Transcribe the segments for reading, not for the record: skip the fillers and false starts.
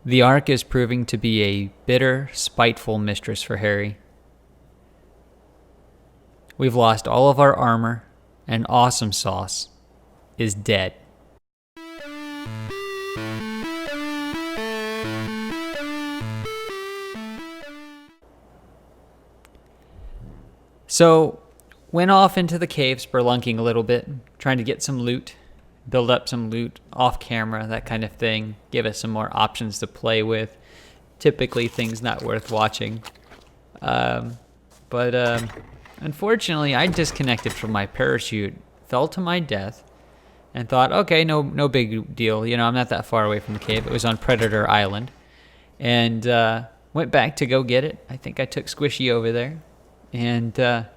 The Ark is proving to be a bitter, spiteful mistress for Harry. We've lost all of our armor, and Awesome Sauce is dead. So, went off into the cave, spelunking a little bit, trying to get some loot, build up some loot off camera, that kind of thing, give us some more options to play with. Typically things not worth watching. But unfortunately, I disconnected from my parachute, fell to my death, and thought, okay, no big deal. You know, I'm not that far away from the cave. It was on Predator Island. And went back to go get it. I think I took Squishy over there. And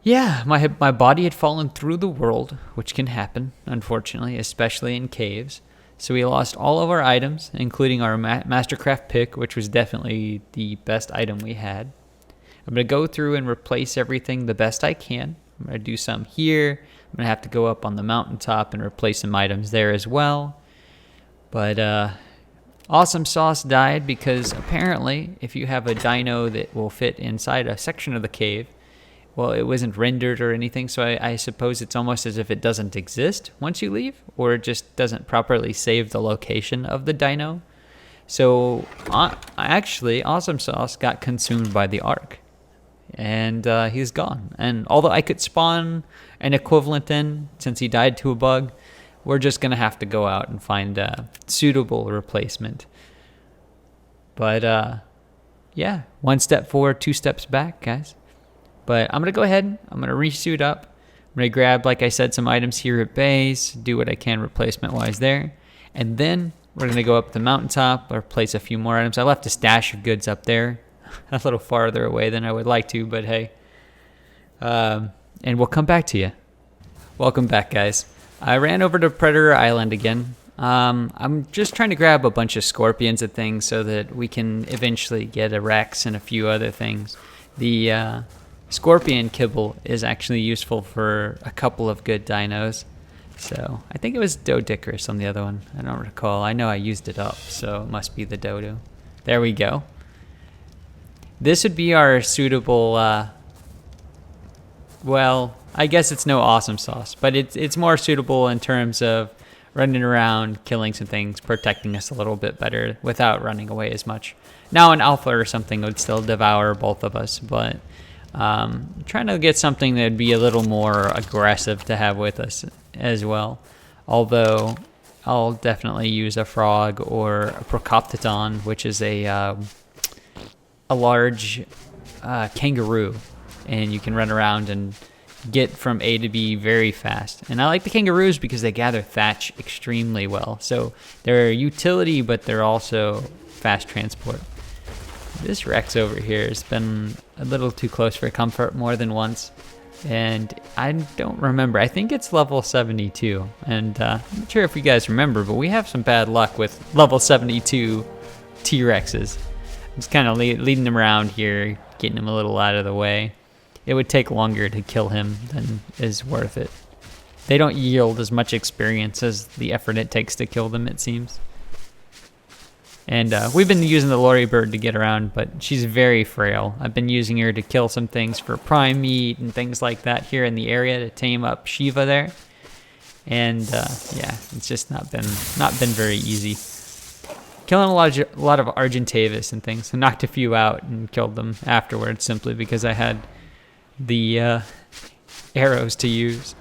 yeah, my body had fallen through the world, which can happen, unfortunately, especially in caves. So we lost all of our items, including our Mastercraft pick, which was definitely the best item we had. I'm going to go through and replace everything the best I can. I'm going to do some here. I'm going to have to go up on the mountaintop and replace some items there as well. But Awesome Sauce died because apparently if you have a dino that will fit inside a section of the cave, well, it wasn't rendered or anything, so I suppose it's almost as if it doesn't exist once you leave, or it just doesn't properly save the location of the dino. So actually, Awesome Sauce got consumed by the Ark, and he's gone. And although I could spawn an equivalent in, since he died to a bug, we're just going to have to go out and find a suitable replacement. But yeah, 1 step forward, 2 steps back, guys. But I'm going to go ahead. I'm going to resuit up. I'm going to grab, like I said, some items here at base, do what I can replacement-wise there. And then we're going to go up the mountaintop or place a few more items. I left a stash of goods up there, a little farther away than I would like to, but hey. And we'll come back to you. Welcome back, guys. I ran over to Predator Island again. I'm just trying to grab a bunch of scorpions and things so that we can eventually get a Rex and a few other things. The scorpion kibble is actually useful for a couple of good dinos. So I think it was Doedicurus on the other one. I don't recall. I know I used it up, so it must be the Dodo. There we go. This would be our suitable, well, I guess it's no Awesome Sauce, but it's more suitable in terms of running around, killing some things, protecting us a little bit better without running away as much. Now an alpha or something would still devour both of us, but trying to get something that would be a little more aggressive to have with us as well. Although I'll definitely use a frog or a Procoptodon, which is a large kangaroo, and you can run around and get from A to B very fast. And I like the kangaroos because they gather thatch extremely well. So they're utility, but they're also fast transport. This Rex over here has been a little too close for comfort more than once. And I don't remember. I think it's level 72. And I'm not sure if you guys remember, but we have some bad luck with level 72 T-Rexes. I'm just kind of leading them around here, getting them a little out of the way. It would take longer to kill him than is worth it. They don't yield as much experience as the effort it takes to kill them, it seems. And we've been using the Lori bird to get around, but she's very frail. I've been using her to kill some things for prime meat and things like that here in the area to tame up Shiva there. And yeah, it's just not been very easy. Killing a lot of Argentavis and things. I knocked a few out and killed them afterwards simply because I had the arrows to use.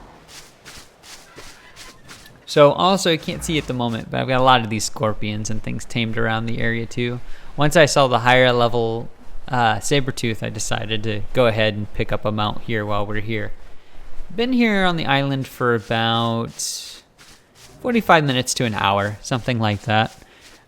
So also, you can't see at the moment, but I've got a lot of these scorpions and things tamed around the area too. Once I saw the higher level Sabertooth, I decided to go ahead and pick up a mount here while we're here. Been here on the island for about 45 minutes to an hour, something like that.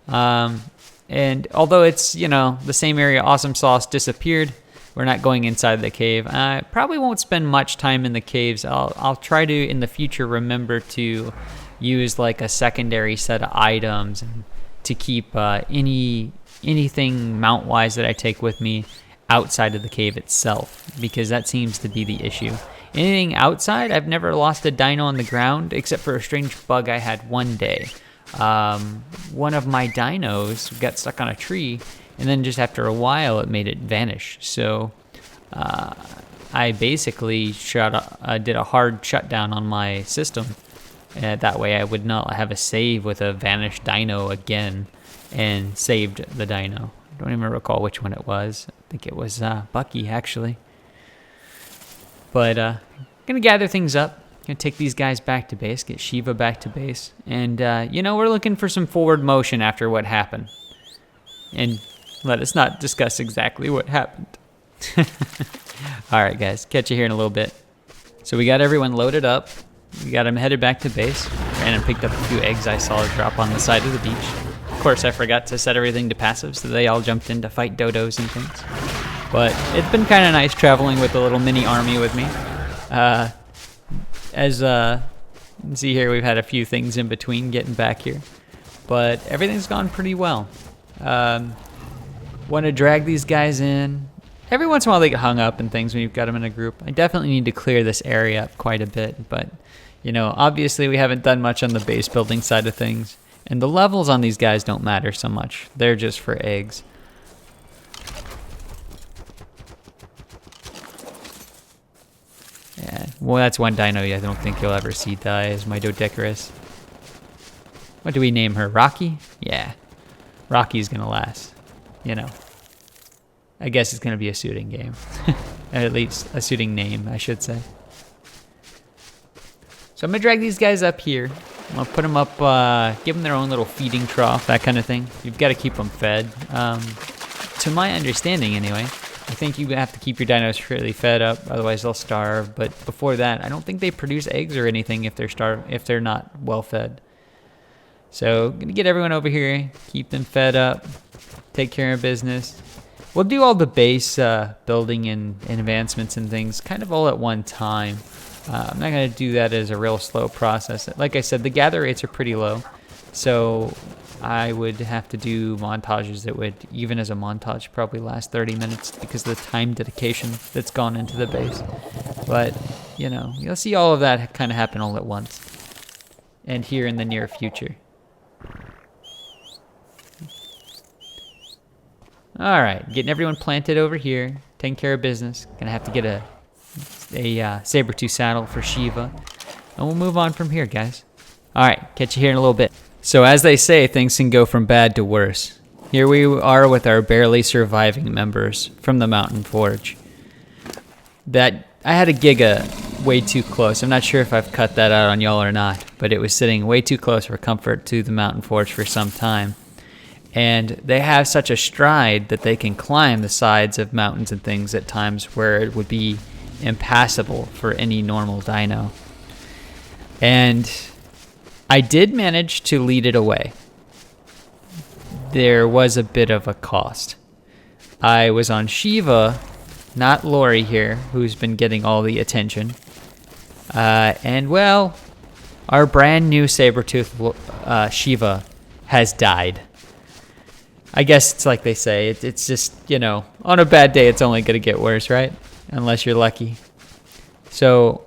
And although it's, the same area Awesome Sauce disappeared, we're not going inside the cave. I probably won't spend much time in the caves. I'll try to, in the future, remember to use like a secondary set of items and to keep anything mount-wise that I take with me outside of the cave itself, because that seems to be the issue. Anything outside, I've never lost a dino on the ground, except for a strange bug I had one day. one of my dinos got stuck on a tree, and then just after a while it made it vanish. So I basically did a hard shutdown on my system. That way I would not have a save with a vanished dino again, and saved the dino. I don't even recall which one it was. I think it was Bucky, actually. But gonna gather things up. Gonna take these guys back to base, get Shiva back to base. And, we're looking for some forward motion after what happened. And let us not discuss exactly what happened. All right, guys, catch you here in a little bit. So we got everyone loaded up. We got them headed back to base. Ran and picked up a few eggs I saw drop on the side of the beach. Of course, I forgot to set everything to passive, so they all jumped in to fight dodos and things. But it's been kind of nice traveling with a little mini army with me. As you can see here, we've had a few things in between getting back here. But everything's gone pretty well. Want to drag these guys in. Every once in a while they get hung up and things when you've got them in a group. I definitely need to clear this area up quite a bit. But, obviously we haven't done much on the base building side of things. And the levels on these guys don't matter so much. They're just for eggs. Yeah, well, that's one dino I don't think you'll ever see die, is my Dodecarus. What do we name her? Rocky? Yeah. Rocky's gonna last. I guess it's gonna be a suiting game. At least a suiting name, I should say. So I'm gonna drag these guys up here. I'm gonna put them up, give them their own little feeding trough, that kind of thing. You've got to keep them fed. To my understanding, anyway, I think you have to keep your dinos fairly fed up, otherwise they'll starve. But before that, I don't think they produce eggs or anything if they're not well fed. So gonna get everyone over here, keep them fed up, take care of business. We'll do all the base building and advancements and things kind of all at one time. I'm not going to do that as a real slow process. Like I said, the gather rates are pretty low, so I would have to do montages that would, even as a montage, probably last 30 minutes because of the time dedication that's gone into the base. But, you'll see all of that kind of happen all at once, and here in the near future. All right, getting everyone planted over here, taking care of business. Gonna have to get a saber-tooth saddle for Shiva, and we'll move on from here, guys. All right, catch you here in a little bit. So as they say, things can go from bad to worse. Here we are with our barely surviving members from the Mountain Forge. I had a Giga way too close. I'm not sure if I've cut that out on y'all or not, but it was sitting way too close for comfort to the Mountain Forge for some time. And they have such a stride that they can climb the sides of mountains and things at times where it would be impassable for any normal dino. And I did manage to lead it away. There was a bit of a cost. I was on Shiva, not Lori here, who's been getting all the attention. And well, our brand new saber-tooth Shiva has died. I guess it's like they say, it's just, on a bad day, it's only going to get worse, right? Unless you're lucky. So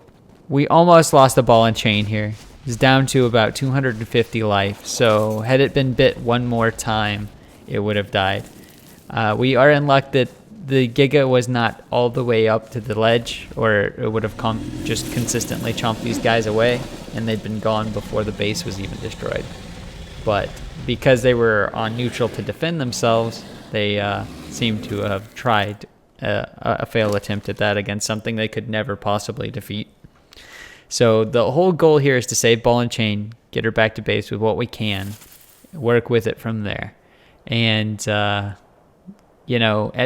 we almost lost the ball and chain here. It's down to about 250 life. So had it been bit one more time, it would have died. We are in luck that the Giga was not all the way up to the ledge, or it would have just consistently chomped these guys away, and they'd been gone before the base was even destroyed. But because they were on neutral to defend themselves, they seem to have tried a failed attempt at that against something they could never possibly defeat. So the whole goal here is to save ball and chain, get her back to base with what we can, work with it from there. And, at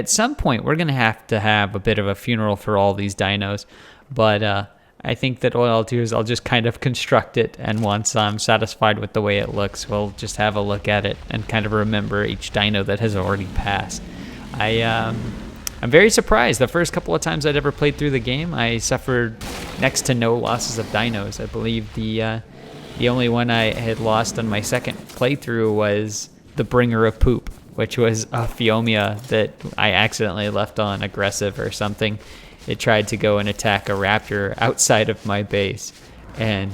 some point we're going to have a bit of a funeral for all these dinos. But I think that what I'll do is I'll just kind of construct it, and once I'm satisfied with the way it looks, we'll just have a look at it and kind of remember each dino that has already passed. I'm very surprised. The first couple of times I'd ever played through the game, I suffered next to no losses of dinos. I believe the only one I had lost on my second playthrough was the Bringer of Poop, which was a Phiomia that I accidentally left on aggressive or something. It tried to go and attack a raptor outside of my base, and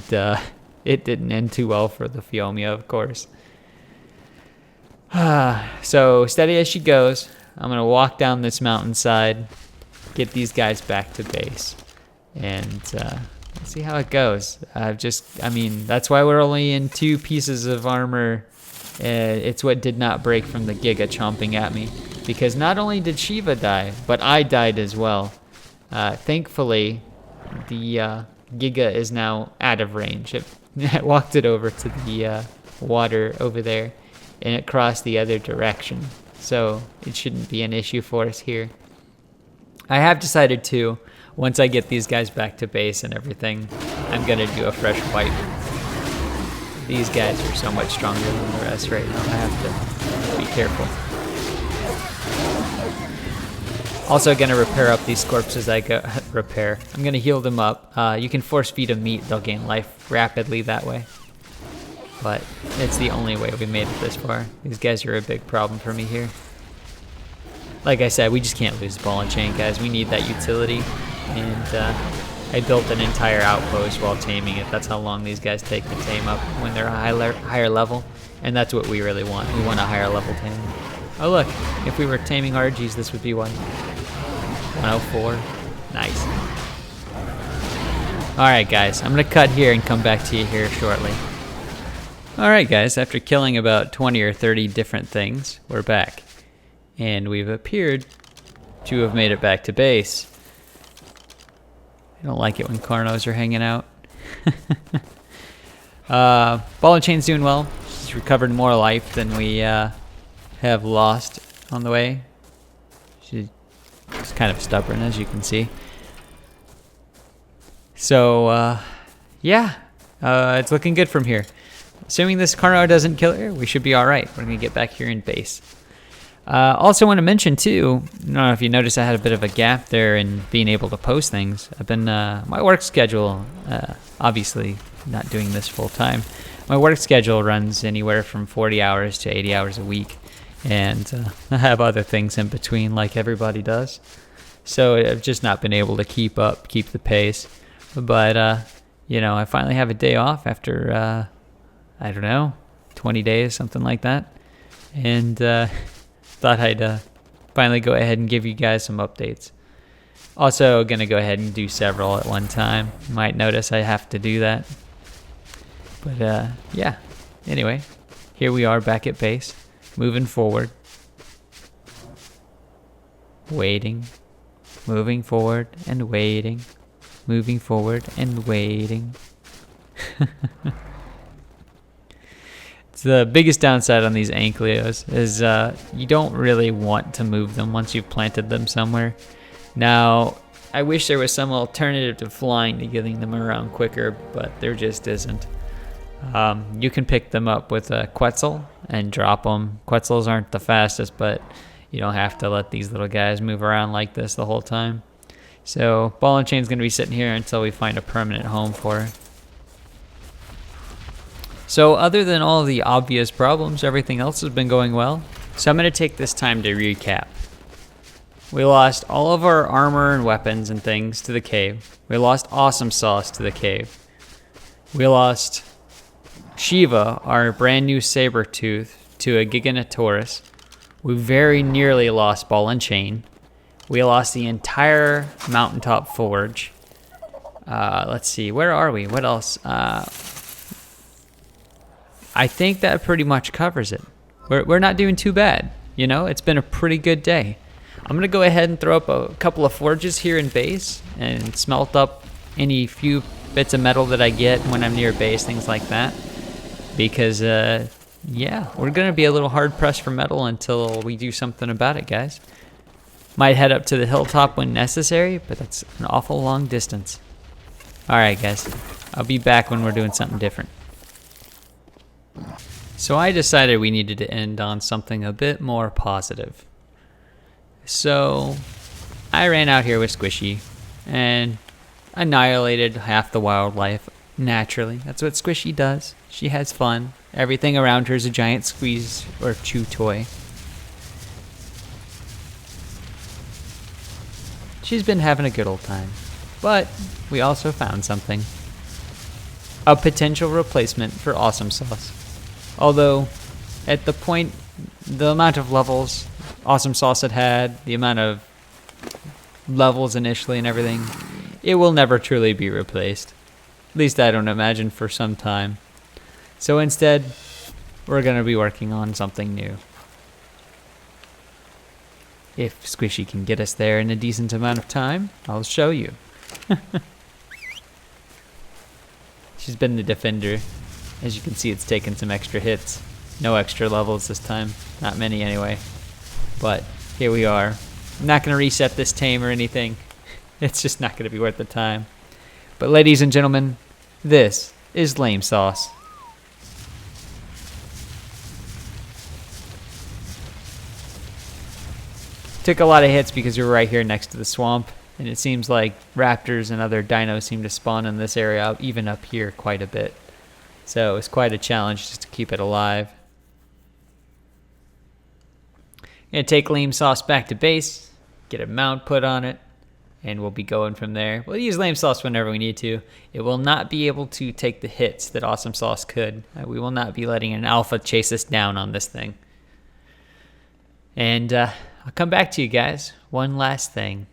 it didn't end too well for the Phiomia, of course. So steady as she goes, I'm going to walk down this mountainside, get these guys back to base, and let's see how it goes. That's why we're only in 2 pieces of armor. It's what did not break from the Giga chomping at me, because not only did Shiva die, but I died as well. Thankfully, the Giga is now out of range. It walked it over to the water over there, and it crossed the other direction. So it shouldn't be an issue for us here. I have decided to, once I get these guys back to base and everything, I'm going to do a fresh wipe. These guys are so much stronger than the rest right now. I have to be careful. Also going to repair up these corpses I go repair. I'm going to heal them up. You can force feed them meat. They'll gain life rapidly that way. But it's the only way we made it this far. These guys are a big problem for me here. Like I said, we just can't lose ball and chain, guys. We need that utility. And I built an entire outpost while taming it. That's how long these guys take to tame up when they're a higher level. And that's what we really want. We want a higher level tame. Oh look, if we were taming RGs, this would be one. 104. Nice. Alright guys, I'm going to cut here and come back to you here shortly. Alright guys, after killing about 20 or 30 different things, we're back. And we've appeared to have made it back to base. I don't like it when Carnos are hanging out. Ball and Chain's doing well. She's recovered more life than we have lost on the way. She's kind of stubborn, as you can see. So, yeah, it's looking good from here. Assuming this Carno doesn't kill her, we should be alright. We're going to get back here in base. Also want to mention too, I don't know if you noticed I had a bit of a gap there in being able to post things. I've been, my work schedule, obviously not doing this full time. My work schedule runs anywhere from 40 hours to 80 hours a week. And I have other things in between like everybody does. So I've just not been able to keep the pace. But, you know, I finally have a day off after, I don't know, 20 days, something like that. And thought I'd finally go ahead and give you guys some updates. Also going to go ahead and do several at one time. You might notice I have to do that. But yeah, anyway, here we are back at base, moving forward. Waiting, moving forward and waiting, moving forward and waiting. The biggest downside on these Ankylos is you don't really want to move them once you've planted them somewhere. Now, I wish there was some alternative to flying to getting them around quicker, but there just isn't. You can pick them up with a Quetzal and drop them. Quetzals aren't the fastest, but you don't have to let these little guys move around like this the whole time. So, Ball and Chain's going to be sitting here until we find a permanent home for her. So other than all the obvious problems, everything else has been going well. So I'm going to take this time to recap. We lost all of our armor and weapons and things to the cave. We lost Awesome Sauce to the cave. We lost Shiva, our brand new saber tooth, to a Giganotaurus. We very nearly lost Ball and Chain. We lost the entire Mountaintop Forge. Let's see, where are we? What else? I think that pretty much covers it. We're not doing too bad. You know, it's been a pretty good day. I'm going to go ahead and throw up a couple of forges here in base and smelt up any few bits of metal that I get when I'm near base, things like that. Because, yeah, we're going to be a little hard pressed for metal until we do something about it, guys. Might head up to the hilltop when necessary, but that's an awful long distance. Alright, guys. I'll be back when we're doing something different. So I decided we needed to end on something a bit more positive. So I ran out here with Squishy and annihilated half the wildlife naturally. That's what Squishy does. She has fun. Everything around her is a giant squeeze or chew toy. She's been having a good old time. But we also found something. a potential replacement for Awesome Sauce. Although, at the amount of levels Awesome Sauce had, the amount of levels initially and everything, it will never truly be replaced. At least I don't imagine for some time. So instead, we're going to be working on something new. If Squishy can get us there in a decent amount of time, I'll show you. She's been the defender. As you can see, it's taken some extra hits. No extra levels this time. Not many anyway. But here we are. I'm not going to reset this tame or anything. It's just not going to be worth the time. But ladies and gentlemen, this is Lame Sauce. Took a lot of hits because we were right here next to the swamp, and it seems like raptors and other dinos seem to spawn in this area, even up here quite a bit. So it's quite a challenge just to keep it alive. Gonna take Lame Sauce back to base, get a mount put on it, and we'll be going from there. We'll use Lame Sauce whenever we need to. It will not be able to take the hits that Awesome Sauce could. We will not be letting an alpha chase us down on this thing. And I'll come back to you guys. One last thing.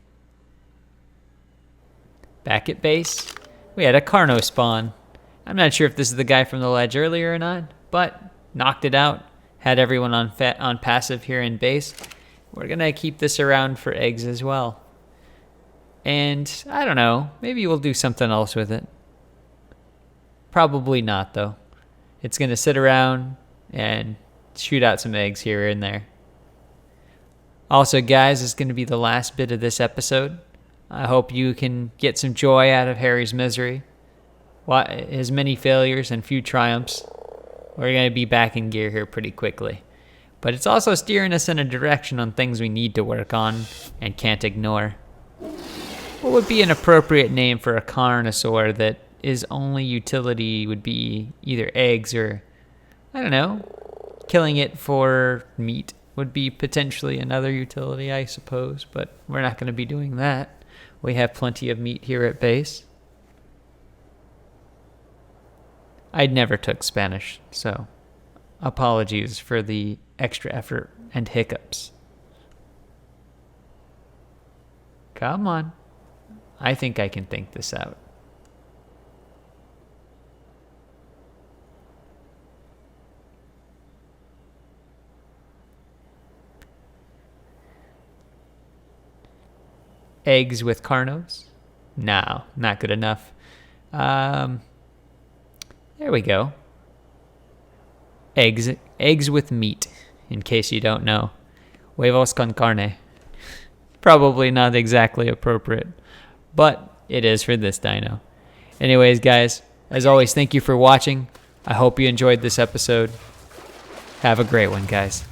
Back at base, we had a Carno spawn. I'm not sure if this is the guy from the ledge earlier or not, but knocked it out. Had everyone on passive here in base. We're going to keep this around for eggs as well. And I don't know, maybe we'll do something else with it. Probably not, though. It's going to sit around and shoot out some eggs here and there. Also, guys, this is going to be the last bit of this episode. I hope you can get some joy out of Harry's misery. His many failures and few triumphs. We're going to be back in gear here pretty quickly. But it's also steering us in a direction on things we need to work on and can't ignore. What would be an appropriate name for a carnosaur that his only utility would be either eggs or, I don't know, killing it for meat would be potentially another utility, I suppose. But we're not going to be doing that. We have plenty of meat here at base. I never took Spanish, so apologies for the extra effort and hiccups. Come on. I think I can think this out. Eggs with carnos? No, not good enough. There we go. Eggs with meat, in case you don't know. Huevos con carne. Probably not exactly appropriate, but it is for this dino. Anyways, guys, as always, thank you for watching. I hope you enjoyed this episode. Have a great one, guys.